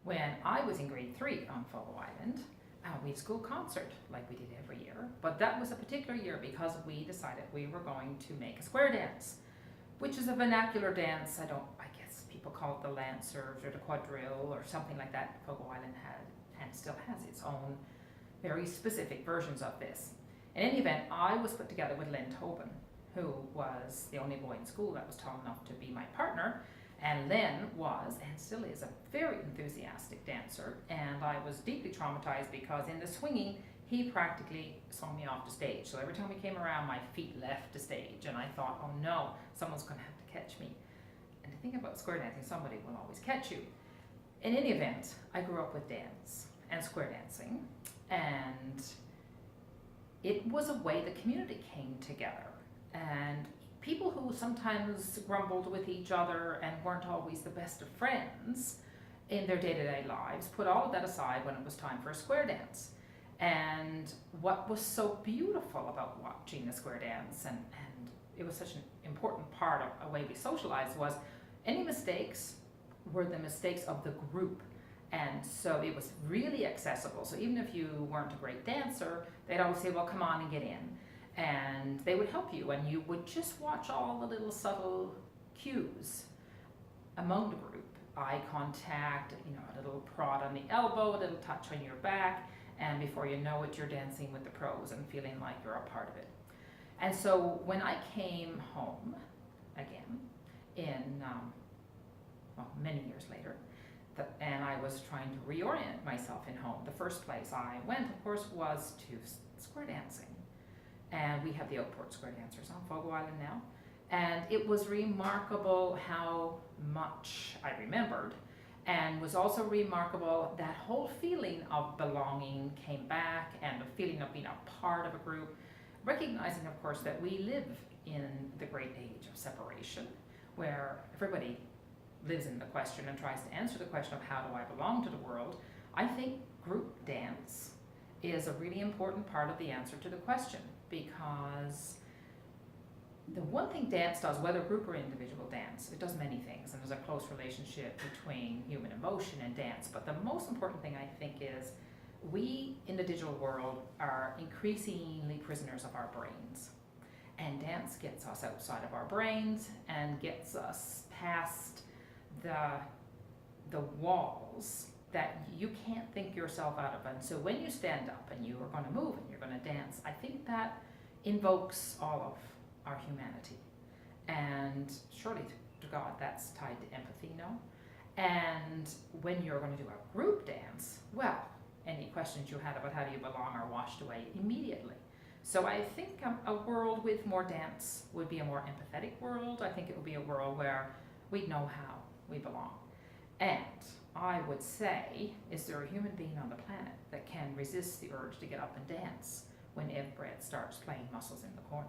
When I was in grade 3 on Fogo Island, we had a school concert like we did every year, but that was a particular year because we decided we were going to make a square dance, which is a vernacular dance. I guess people call it the Lancers or the quadrille or something like that. Fogo Island had and still has its own very specific versions of this. In any event, I was put together with Lynn Tobin, who was the only boy in school that was tall enough to be my partner. And Lynn was, and still is, a very enthusiastic dancer, and I was deeply traumatized because in the swinging, he practically swung me off the stage. So every time we came around, my feet left the stage, and I thought, oh no, someone's going to have to catch me. And the thing about square dancing, somebody will always catch you. In any event, I grew up with dance and square dancing, and it was a way the community came together. And people who sometimes grumbled with each other and weren't always the best of friends in their day-to-day lives put all of that aside when it was time for a square dance. And what was so beautiful about watching the square dance, and it was such an important part of a way we socialized, was any mistakes were the mistakes of the group. And so it was really accessible. So even if you weren't a great dancer, they'd always say, well, come on and get in. And they would help you, and you would just watch all the little subtle cues among the group. Eye contact, a little prod on the elbow, a little touch on your back, and before you know it, you're dancing with the pros and feeling like you're a part of it. And so when I came home again in, many years later, and I was trying to reorient myself in home, the first place I went, of course, was to square dancing. And we have the Outport Square Dancers on Fogo Island now. And it was remarkable how much I remembered, and was also remarkable that whole feeling of belonging came back, and the feeling of being a part of a group, recognizing, of course, that we live in the great age of separation, where everybody lives in the question and tries to answer the question of how do I belong to the world. I think group dance is a really important part of the answer to the question, because the one thing dance does, whether group or individual dance, it does many things, and there's a close relationship between human emotion and dance. But the most important thing, I think, is we in the digital world are increasingly prisoners of our brains. And dance gets us outside of our brains and gets us past the walls that you can't think yourself out of. And so when you stand up and you are going to move and you're going to dance, I think that invokes all of our humanity. And surely to God, that's tied to empathy, no? And when you're going to do a group dance, well, any questions you had about how do you belong are washed away immediately. So I think a world with more dance would be a more empathetic world. I think it would be a world where we'd know how we belong. And I would say, is there a human being on the planet that can resist the urge to get up and dance when Ed Brett starts playing Muscles in the Corner?